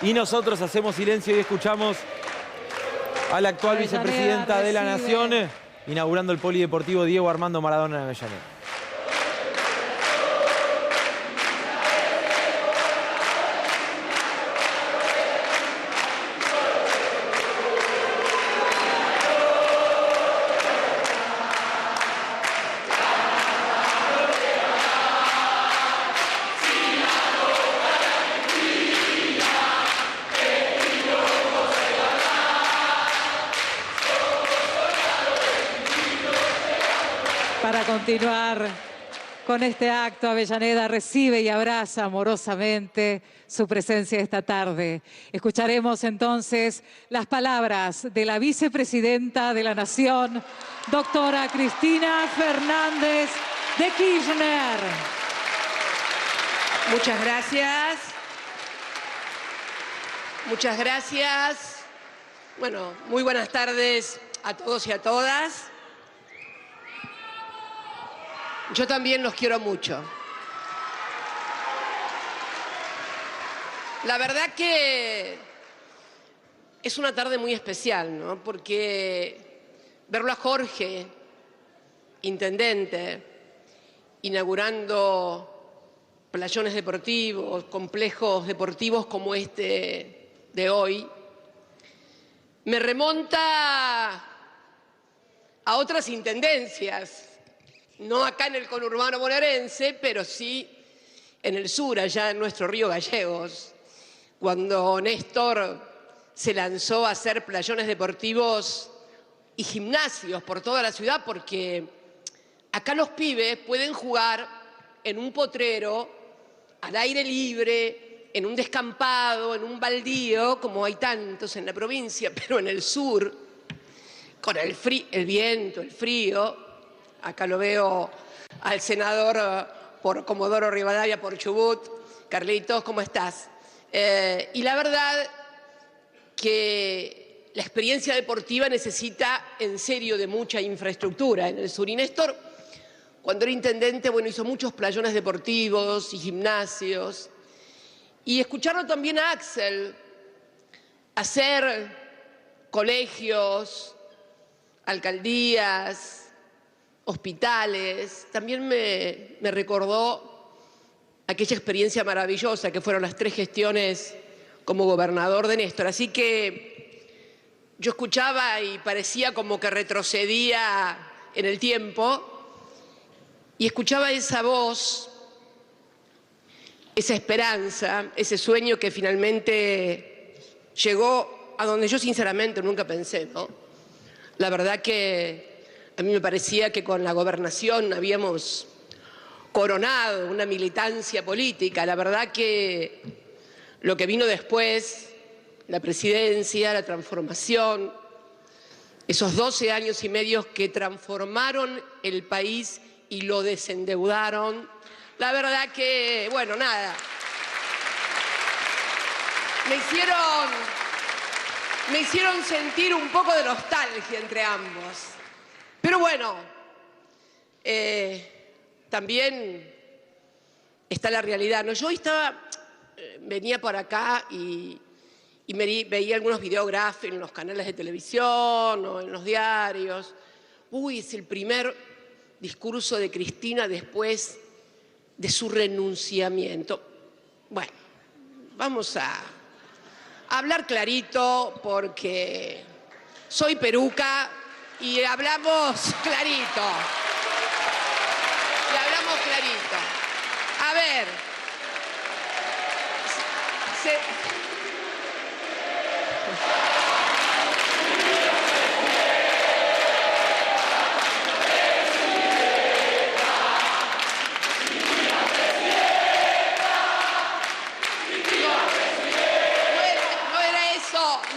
Y nosotros hacemos silencio y escuchamos a la actual vicepresidenta de la Nación, inaugurando el Polideportivo Diego Armando Maradona en Avellaneda. Para continuar con este acto, Avellaneda recibe y abraza amorosamente su presencia esta tarde. Escucharemos entonces las palabras de la vicepresidenta de la Nación, doctora Cristina Fernández de Kirchner. Muchas gracias. Muchas gracias. Bueno, muy buenas tardes a todos y a todas. Yo también los quiero mucho. La verdad que es una tarde muy especial, ¿no? Porque verlo a Jorge, intendente, inaugurando playones deportivos, complejos deportivos como este de hoy, me remonta a otras intendencias. No acá en el conurbano bonaerense, pero sí en el sur, allá en nuestro río Gallegos, cuando Néstor se lanzó a hacer playones deportivos y gimnasios por toda la ciudad, porque acá los pibes pueden jugar en un potrero, al aire libre, en un descampado, en un baldío, como hay tantos en la provincia, pero en el sur, con el viento, el frío. Acá lo veo al senador por Comodoro Rivadavia, por Chubut. Carlitos, ¿cómo estás? Y la verdad que la experiencia deportiva necesita en serio de mucha infraestructura en el sur. Y Néstor, cuando era intendente, bueno, hizo muchos playones deportivos y gimnasios. Y escucharlo también a Axel hacer colegios, alcaldías, hospitales, también me recordó aquella experiencia maravillosa que fueron las 3 gestiones como gobernador de Néstor. Así que yo escuchaba y parecía como que retrocedía en el tiempo y escuchaba esa voz, esa esperanza, ese sueño que finalmente llegó a donde yo sinceramente nunca pensé, ¿no? La verdad que a mí me parecía que con la gobernación habíamos coronado una militancia política. La verdad que lo que vino después, la presidencia, la transformación, esos 12 años y medio que transformaron el país y lo desendeudaron, la verdad que, bueno, nada, me hicieron sentir un poco de nostalgia entre ambos. Pero bueno, también está la realidad, ¿no? Yo venía por acá y veía algunos videográficos en los canales de televisión o en los diarios. Uy, es el primer discurso de Cristina después de su renunciamiento. Bueno, vamos a hablar clarito porque soy peruca. Y hablamos clarito. A ver.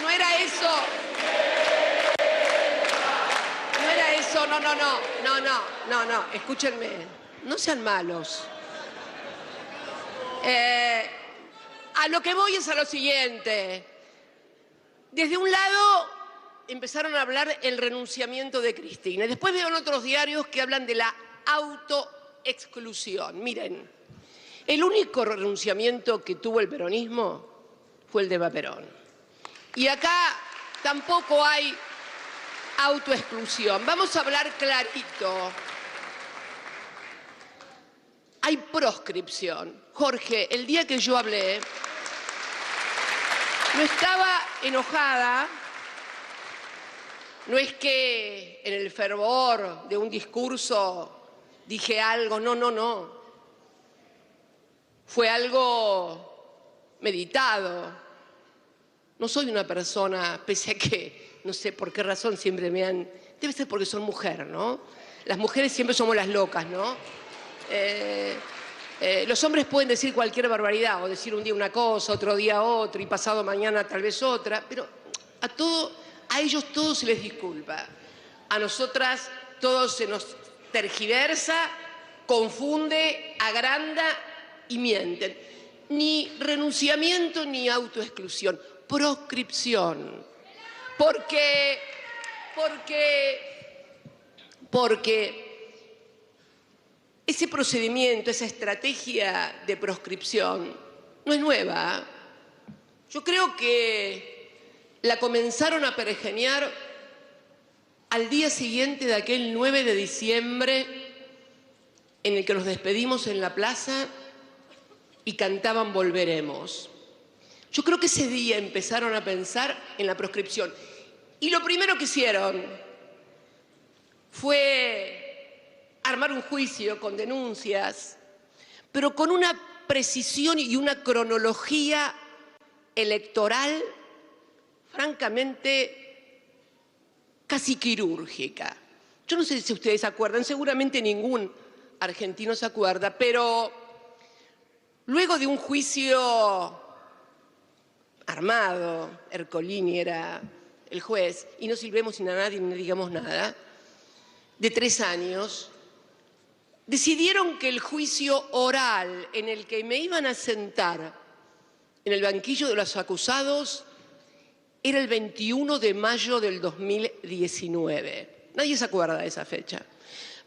No era eso. No, escúchenme, no sean malos. A lo que voy es a lo siguiente. Desde un lado empezaron a hablar el renunciamiento de Cristina. Y después veo en otros diarios que hablan de la autoexclusión. Miren, el único renunciamiento que tuvo el peronismo fue el de Eva Perón. Y acá tampoco hay autoexclusión. Vamos a hablar clarito. Hay proscripción. Jorge, el día que yo hablé, no estaba enojada, no es que en el fervor de un discurso dije algo, no. Fue algo meditado. No soy una persona, pese a que no sé por qué razón siempre me han... Debe ser porque son mujer, ¿no? Las mujeres siempre somos las locas, ¿no? Los hombres pueden decir cualquier barbaridad, o decir un día una cosa, otro día otra, y pasado mañana tal vez otra, pero a ellos todo se les disculpa. A nosotras todo se nos tergiversa, confunde, agranda y mienten. Ni renunciamiento ni autoexclusión, proscripción. Porque ese procedimiento, esa estrategia de proscripción no es nueva. Yo creo que la comenzaron a pergeñar al día siguiente de aquel 9 de diciembre en el que nos despedimos en la plaza y cantaban Volveremos. Yo creo que ese día empezaron a pensar en la proscripción. Y lo primero que hicieron fue armar un juicio con denuncias, pero con una precisión y una cronología electoral francamente casi quirúrgica. Yo no sé si ustedes se acuerdan, seguramente ningún argentino se acuerda, pero luego de un juicio armado, Ercolini era el juez, y no silbemos ni a nadie ni digamos nada, de 3 años, decidieron que el juicio oral en el que me iban a sentar en el banquillo de los acusados era el 21 de mayo del 2019. Nadie se acuerda de esa fecha.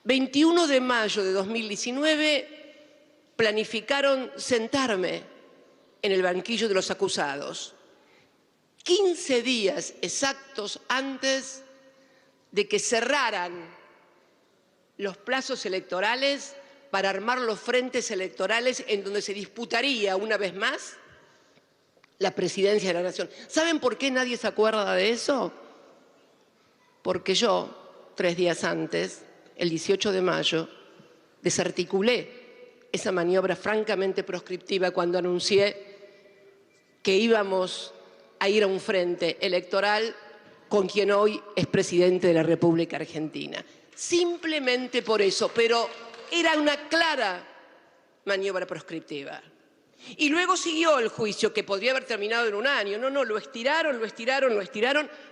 21 de mayo de 2019 planificaron sentarme en el banquillo de los acusados. 15 días exactos antes de que cerraran los plazos electorales para armar los frentes electorales en donde se disputaría una vez más la presidencia de la nación. ¿Saben por qué nadie se acuerda de eso? Porque yo, 3 días antes, el 18 de mayo, desarticulé esa maniobra francamente proscriptiva cuando anuncié que íbamos a ir a un frente electoral con quien hoy es presidente de la República Argentina. Simplemente por eso, pero era una clara maniobra proscriptiva. Y luego siguió el juicio, que podría haber terminado en 1 año. No, lo estiraron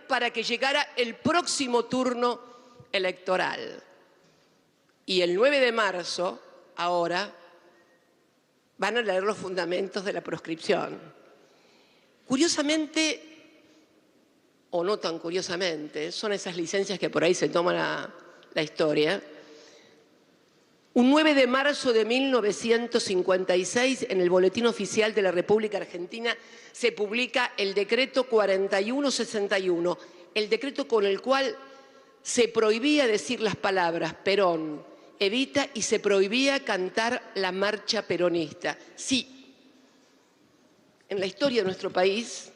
para que llegara el próximo turno electoral. Y el 9 de marzo, ahora, van a leer los fundamentos de la proscripción. Curiosamente, o no tan curiosamente, son esas licencias que por ahí se toman la historia. Un 9 de marzo de 1956, en el Boletín Oficial de la República Argentina, se publica el decreto 4161, el decreto con el cual se prohibía decir las palabras Perón, Evita, y se prohibía cantar la marcha peronista. Sí, en la historia de nuestro país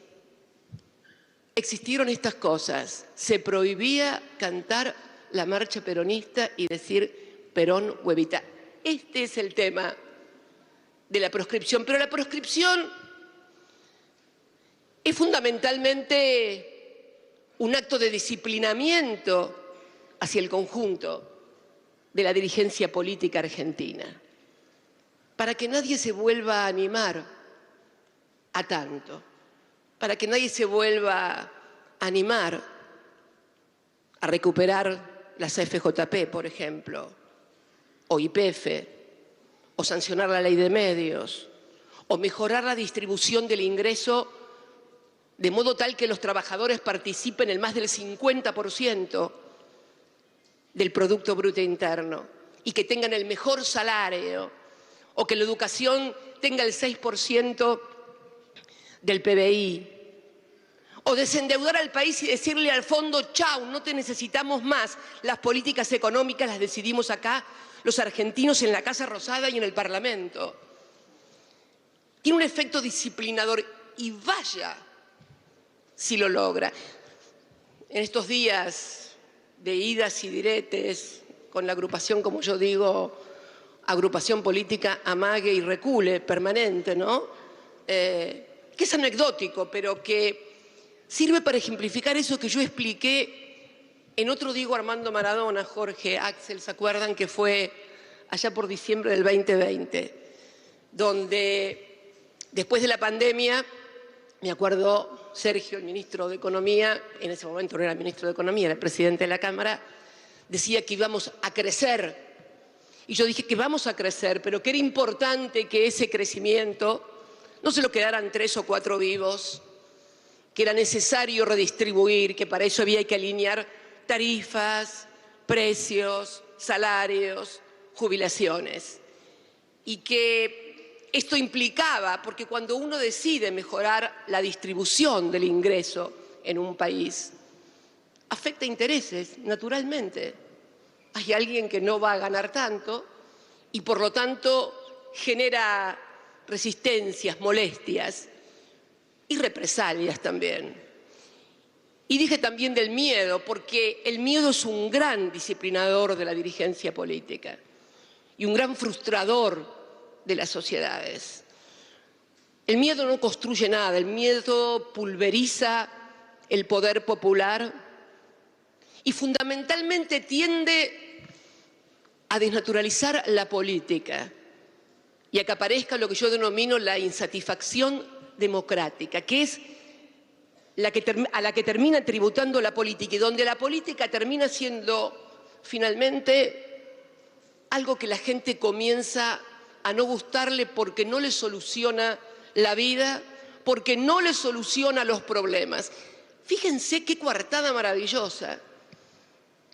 existieron estas cosas. Se prohibía cantar la marcha peronista y decir Perón o Evita. Este es el tema de la proscripción. Pero la proscripción es fundamentalmente un acto de disciplinamiento hacia el conjunto de la dirigencia política argentina, para que nadie se vuelva a animar a tanto, para que nadie se vuelva a animar a recuperar las FJP, por ejemplo, o YPF, o sancionar la ley de medios, o mejorar la distribución del ingreso de modo tal que los trabajadores participen en más del 50% del Producto Bruto Interno y que tengan el mejor salario, o que la educación tenga el 6% del PBI, o desendeudar al país y decirle al fondo, chau, no te necesitamos más. Las políticas económicas las decidimos acá, los argentinos en la Casa Rosada y en el Parlamento. Tiene un efecto disciplinador y vaya si lo logra. En estos días de idas y diretes con la agrupación, como yo digo, agrupación política amague y recule permanente, ¿no? Que es anecdótico, pero que sirve para ejemplificar eso que yo expliqué en otro Diego Armando Maradona, Jorge, Axel, ¿se acuerdan? Que fue allá por diciembre del 2020, donde después de la pandemia, me acuerdo, Sergio, el ministro de Economía, en ese momento no era ministro de Economía, era el presidente de la Cámara, decía que íbamos a crecer. Y yo dije que vamos a crecer, pero que era importante que ese crecimiento no se lo quedaran 3 o 4 vivos, que era necesario redistribuir, que para eso había que alinear tarifas, precios, salarios, jubilaciones. Y que esto implicaba, porque cuando uno decide mejorar la distribución del ingreso en un país, afecta intereses, naturalmente. Hay alguien que no va a ganar tanto y por lo tanto genera resistencias, molestias y represalias también. Y dije también del miedo, porque el miedo es un gran disciplinador de la dirigencia política y un gran frustrador de las sociedades. El miedo no construye nada, el miedo pulveriza el poder popular y fundamentalmente tiende a desnaturalizar la política y a que aparezca lo que yo denomino la insatisfacción democrática, que es a la que termina tributando la política y donde la política termina siendo finalmente algo que la gente comienza a no gustarle porque no le soluciona la vida, porque no le soluciona los problemas. Fíjense qué coartada maravillosa.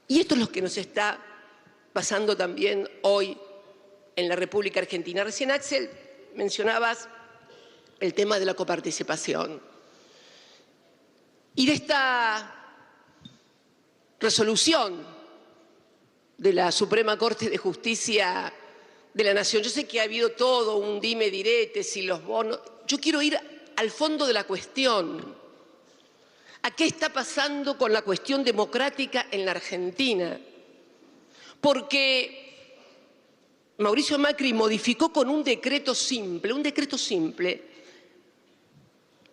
Y esto es lo que nos está pasando también hoy en la República Argentina. Recién, Axel, mencionabas el tema de la coparticipación. Y de esta resolución de la Suprema Corte de Justicia de la Nación, yo sé que ha habido todo un dime diretes y los bonos. Yo quiero ir al fondo de la cuestión. ¿A qué está pasando con la cuestión democrática en la Argentina? Porque Mauricio Macri modificó con un decreto simple,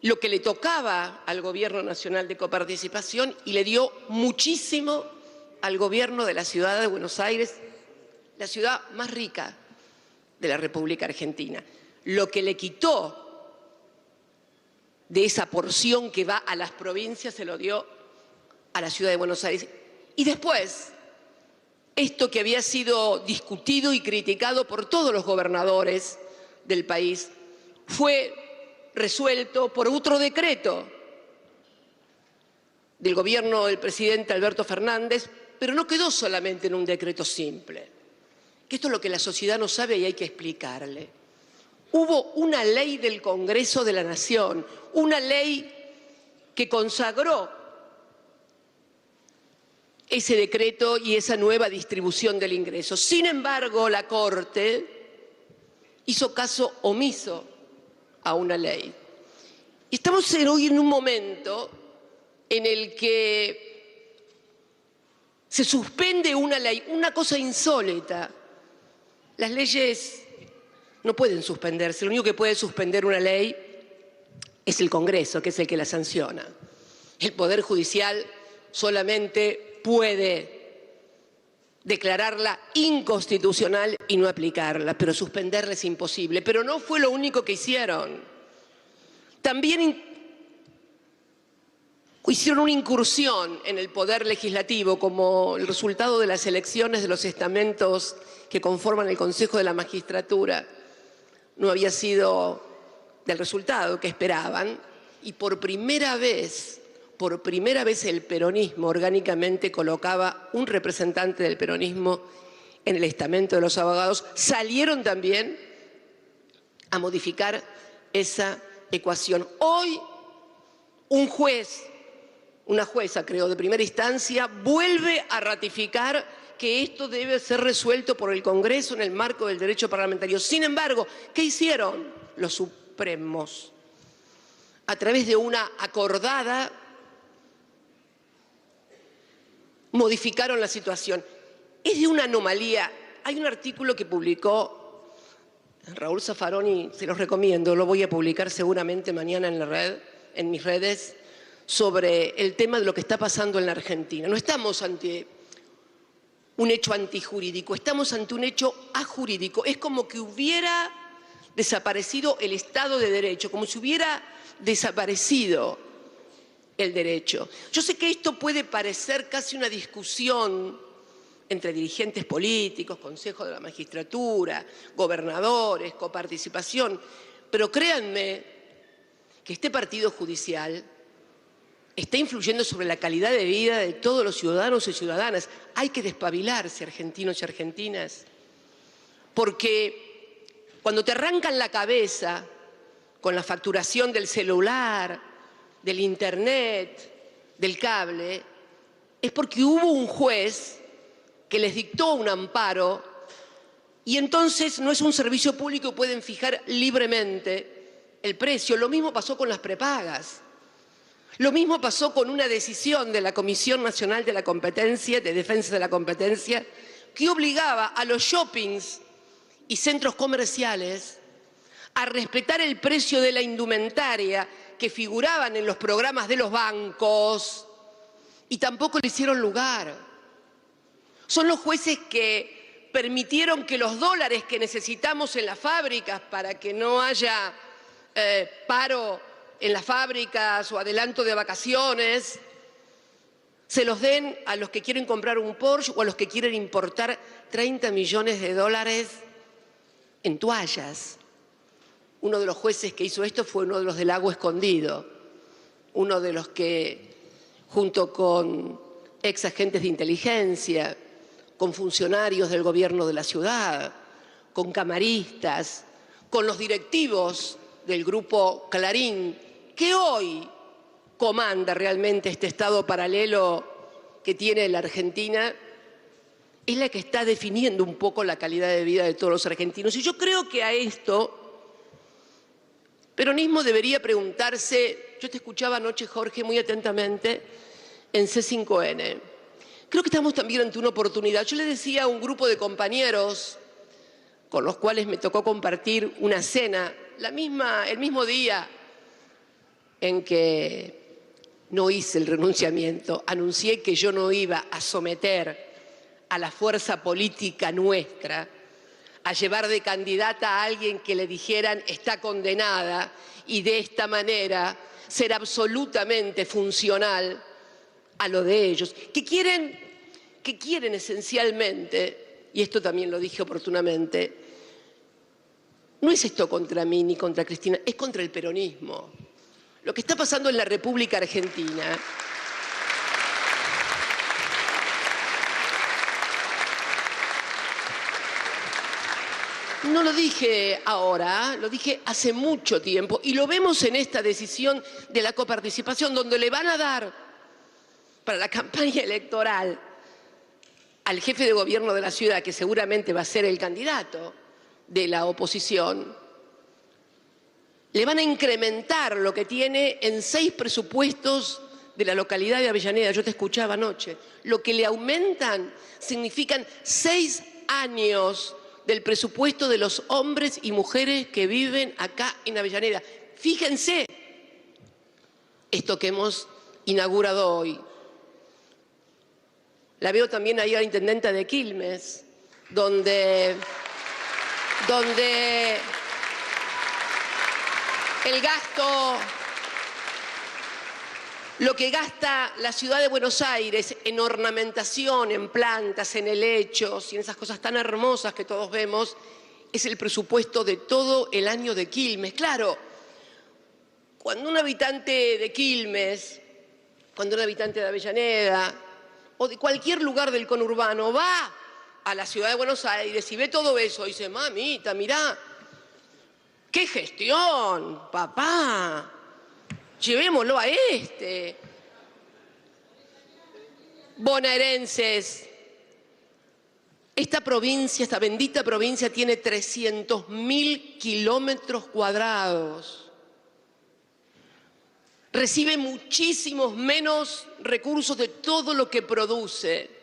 lo que le tocaba al Gobierno Nacional de Coparticipación y le dio muchísimo al gobierno de la ciudad de Buenos Aires, la ciudad más rica de la República Argentina. Lo que le quitó de esa porción que va a las provincias se lo dio a la ciudad de Buenos Aires. Y después, esto que había sido discutido y criticado por todos los gobernadores del país fue resuelto por otro decreto del gobierno del presidente Alberto Fernández, pero no quedó solamente en un decreto simple, que esto es lo que la sociedad no sabe y hay que explicarle. Hubo una ley del Congreso de la Nación, una ley que consagró ese decreto y esa nueva distribución del ingreso. Sin embargo, la Corte hizo caso omiso a una ley. Y estamos hoy en un momento en el que se suspende una ley, una cosa insólita. Las leyes no pueden suspenderse, lo único que puede suspender una ley es el Congreso, que es el que la sanciona. El Poder Judicial solamente puede declararla inconstitucional y no aplicarla, pero suspenderla es imposible. Pero no fue lo único que hicieron. También hicieron una incursión en el poder legislativo como el resultado de las elecciones de los estamentos que conforman el Consejo de la Magistratura no había sido del resultado que esperaban y por primera vez el peronismo orgánicamente colocaba un representante del peronismo en el estamento de los abogados. Salieron también a modificar esa ecuación. Hoy un juez, una jueza creo de primera instancia, vuelve a ratificar que esto debe ser resuelto por el Congreso en el marco del derecho parlamentario. Sin embargo, ¿qué hicieron los Supremos? A través de una acordada, modificaron la situación. Es de una anomalía. Hay un artículo que publicó Raúl Zaffaroni, se los recomiendo, lo voy a publicar seguramente mañana en la red, en mis redes, sobre el tema de lo que está pasando en la Argentina. No estamos ante un hecho antijurídico, estamos ante un hecho ajurídico. Es como que hubiera desaparecido el Estado de Derecho, como si hubiera desaparecido el derecho. Yo sé que esto puede parecer casi una discusión entre dirigentes políticos, Consejo de la Magistratura, gobernadores, coparticipación, pero créanme que este partido judicial está influyendo sobre la calidad de vida de todos los ciudadanos y ciudadanas. Hay que despabilarse, argentinos y argentinas, porque cuando te arrancan la cabeza con la facturación del celular, del internet, del cable, es porque hubo un juez que les dictó un amparo y entonces no es un servicio público, pueden fijar libremente el precio. Lo mismo pasó con las prepagas. Lo mismo pasó con una decisión de la Comisión Nacional de la Competencia, de Defensa de la Competencia, que obligaba a los shoppings y centros comerciales a respetar el precio de la indumentaria que figuraban en los programas de los bancos y tampoco le hicieron lugar. Son los jueces que permitieron que los dólares que necesitamos en las fábricas para que no haya paro en las fábricas o adelanto de vacaciones, se los den a los que quieren comprar un Porsche o a los que quieren importar 30 millones de dólares en toallas. Uno de los jueces que hizo esto fue uno de los del Lago Escondido, uno de los que, junto con ex agentes de inteligencia, con funcionarios del gobierno de la ciudad, con camaristas, con los directivos del grupo Clarín, que hoy comanda realmente este estado paralelo que tiene la Argentina, es la que está definiendo un poco la calidad de vida de todos los argentinos. Y yo creo que a esto peronismo debería preguntarse, yo te escuchaba anoche, Jorge, muy atentamente, en C5N. Creo que estamos también ante una oportunidad. Yo le decía a un grupo de compañeros con los cuales me tocó compartir una cena, el mismo día en que no hice el renunciamiento, anuncié que yo no iba a someter a la fuerza política nuestra a llevar de candidata a alguien que le dijeran está condenada y de esta manera ser absolutamente funcional a lo de ellos, que quieren esencialmente, y esto también lo dije oportunamente, no es esto contra mí ni contra Cristina, es contra el peronismo. Lo que está pasando en la República Argentina no lo dije ahora, lo dije hace mucho tiempo y lo vemos en esta decisión de la coparticipación donde le van a dar para la campaña electoral al jefe de gobierno de la ciudad, que seguramente va a ser el candidato de la oposición, le van a incrementar lo que tiene en 6 presupuestos de la localidad de Avellaneda. Yo te escuchaba anoche. Lo que le aumentan significan 6 años del presupuesto de los hombres y mujeres que viven acá en Avellaneda. Fíjense esto que hemos inaugurado hoy. La veo también ahí a la intendenta de Quilmes, donde el gasto, lo que gasta la ciudad de Buenos Aires en ornamentación, en plantas, en helechos y en esas cosas tan hermosas que todos vemos, es el presupuesto de todo el año de Quilmes. Claro, cuando un habitante de Quilmes, cuando un habitante de Avellaneda o de cualquier lugar del conurbano va a la ciudad de Buenos Aires y ve todo eso y dice, mamita, mirá, ¡Qué gestión, papá! Llevémoslo a este. Bonaerenses, esta provincia, esta bendita provincia tiene 300.000 kilómetros cuadrados. Recibe muchísimos menos recursos de todo lo que produce.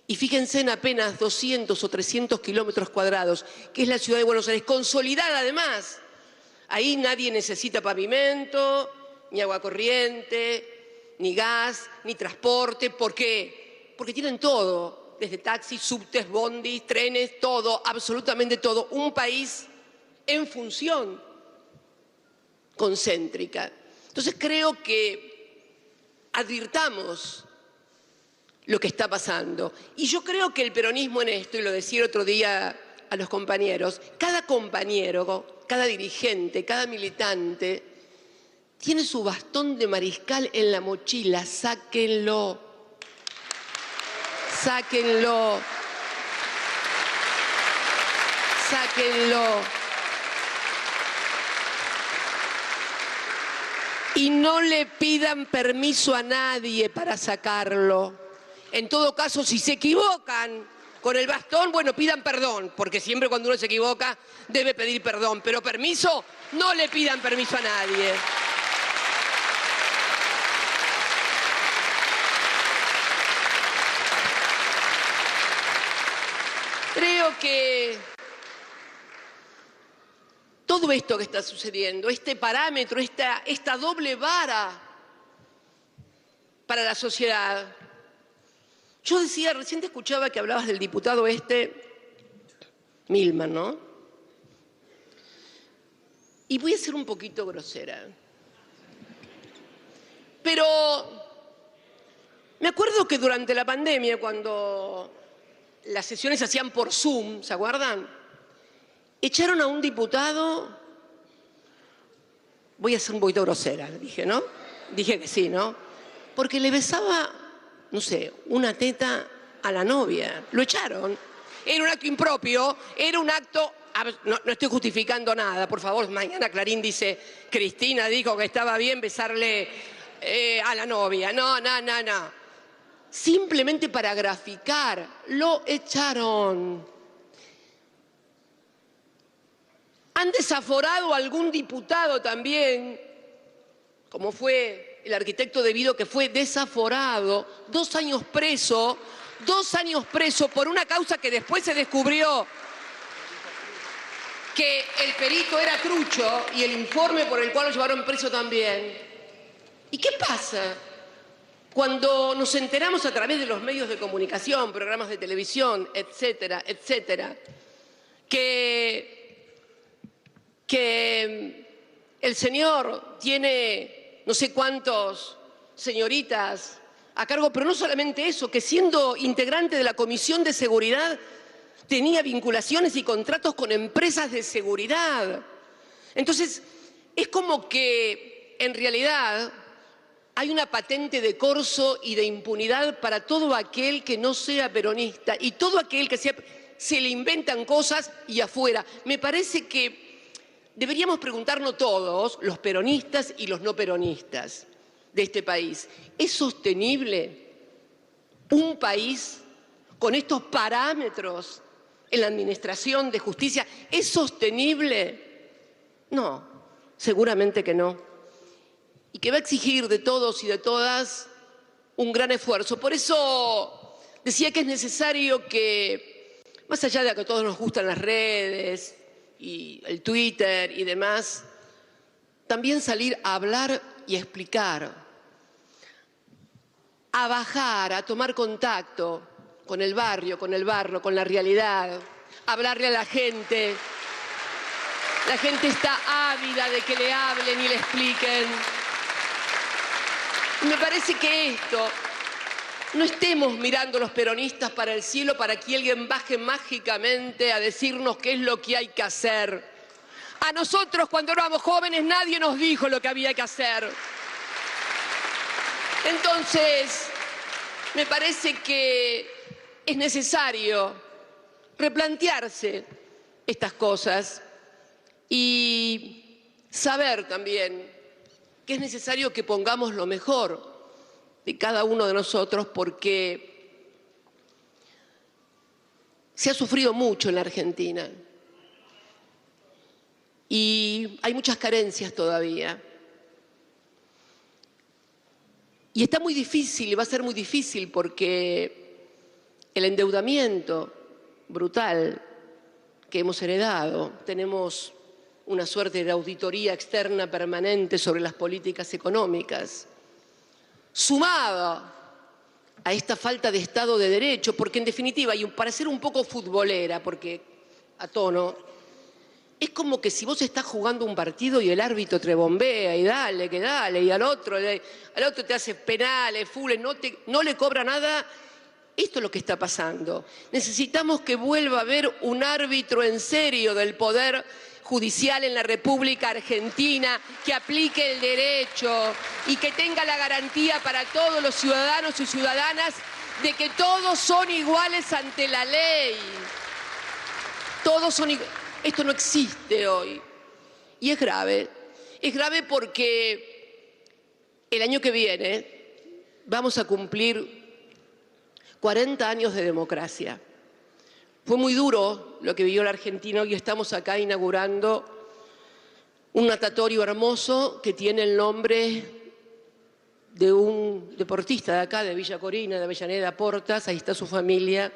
Y fíjense en apenas 200 o 300 kilómetros cuadrados, que es la ciudad de Buenos Aires, consolidada además. Ahí nadie necesita pavimento, ni agua corriente, ni gas, ni transporte. ¿Por qué? Porque tienen todo, desde taxis, subtes, bondis, trenes, todo, absolutamente todo. Un país en función concéntrica. Entonces creo que advirtamos lo que está pasando. Y yo creo que el peronismo en esto, y lo decía el otro día a los compañeros, cada compañero, cada dirigente, cada militante, tiene su bastón de mariscal en la mochila. Sáquenlo. Sáquenlo. Sáquenlo. Y no le pidan permiso a nadie para sacarlo. En todo caso, si se equivocan con el bastón, bueno, pidan perdón, porque siempre cuando uno se equivoca debe pedir perdón. Pero permiso, no le pidan permiso a nadie. Creo que todo esto que está sucediendo, este parámetro, esta doble vara para la sociedad. Yo decía, recién te escuchaba que hablabas del diputado Milman, ¿no? Y voy a ser un poquito grosera. Pero me acuerdo que durante la pandemia, cuando las sesiones se hacían por Zoom, ¿se acuerdan? Echaron a un diputado, voy a ser un poquito grosera, dije, ¿no? Dije que sí, ¿no? Porque le besaba, no sé, una teta a la novia. Lo echaron. Era un acto impropio, era un acto... No estoy justificando nada, por favor. Mañana Clarín dice, Cristina dijo que estaba bien besarle a la novia. No. Simplemente para graficar, lo echaron. Han desaforado a algún diputado también, como fue el arquitecto De Vido, que fue desaforado, 2 años preso por una causa que después se descubrió que el perito era trucho y el informe por el cual lo llevaron preso también. ¿Y qué pasa cuando nos enteramos a través de los medios de comunicación, programas de televisión, etcétera, etcétera, que el señor tiene no sé cuántos señoritas a cargo, pero no solamente eso, que siendo integrante de la Comisión de Seguridad tenía vinculaciones y contratos con empresas de seguridad? Entonces, es como que en realidad hay una patente de corso y de impunidad para todo aquel que no sea peronista y todo aquel que se le inventan cosas y afuera. Me parece que deberíamos preguntarnos todos, los peronistas y los no peronistas de este país, ¿es sostenible un país con estos parámetros en la administración de justicia? ¿Es sostenible? No, seguramente que no. Y que va a exigir de todos y de todas un gran esfuerzo. Por eso decía que es necesario que, más allá de que a todos nos gustan las redes y el Twitter y demás, también salir a hablar y a explicar, a bajar, a tomar contacto con el barrio, con el barro, con la realidad, hablarle a la gente. La gente está ávida de que le hablen y le expliquen. Y me parece que esto, no estemos mirando los peronistas para el cielo para que alguien baje mágicamente a decirnos qué es lo que hay que hacer. A nosotros, cuando éramos jóvenes, nadie nos dijo lo que había que hacer. Entonces, me parece que es necesario replantearse estas cosas y saber también que es necesario que pongamos lo mejor de cada uno de nosotros, porque se ha sufrido mucho en la Argentina y hay muchas carencias todavía. Y está muy difícil, y va a ser muy difícil, porque el endeudamiento brutal que hemos heredado, tenemos una suerte de auditoría externa permanente sobre las políticas económicas, sumada a esta falta de Estado de Derecho, porque en definitiva, y para ser un poco futbolera, porque a tono, es como que si vos estás jugando un partido y el árbitro te bombea y dale, que dale, y al otro te hace penales, fules, no le cobra nada. Esto es lo que está pasando. Necesitamos que vuelva a haber un árbitro en serio del Poder Judicial en la República Argentina, que aplique el derecho y que tenga la garantía para todos los ciudadanos y ciudadanas de que todos son iguales ante la ley. Todos son iguales. Esto no existe hoy. Y es grave. Es grave porque el año que viene vamos a cumplir 40 años de democracia. Fue muy duro lo que vivió el argentino y estamos acá inaugurando un natatorio hermoso que tiene el nombre de un deportista de acá, de Villa Corina, de Avellaneda, Portas, ahí está su familia,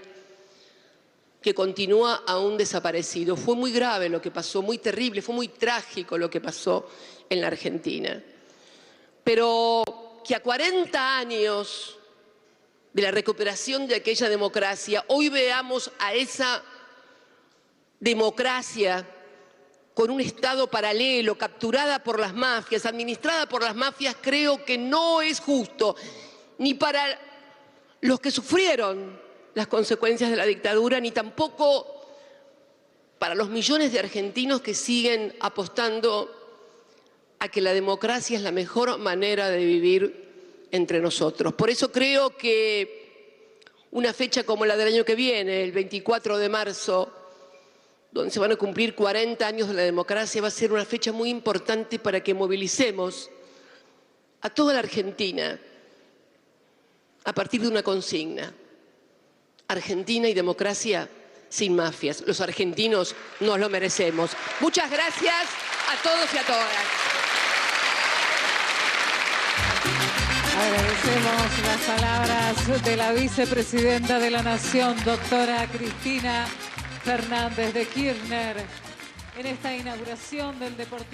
que continúa aún desaparecido. Fue muy grave lo que pasó, muy terrible, fue muy trágico lo que pasó en la Argentina. Pero que a 40 años de la recuperación de aquella democracia, hoy veamos a esa democracia con un Estado paralelo, capturada por las mafias, administrada por las mafias, creo que no es justo, ni para los que sufrieron las consecuencias de la dictadura, ni tampoco para los millones de argentinos que siguen apostando a que la democracia es la mejor manera de vivir entre nosotros. Por eso creo que una fecha como la del año que viene, el 24 de marzo, donde se van a cumplir 40 años de la democracia, va a ser una fecha muy importante para que movilicemos a toda la Argentina a partir de una consigna: Argentina y democracia sin mafias. Los argentinos nos lo merecemos. Muchas gracias a todos y a todas. Agradecemos las palabras de la vicepresidenta de la Nación, doctora Cristina Fernández de Kirchner, en esta inauguración del Deportivo.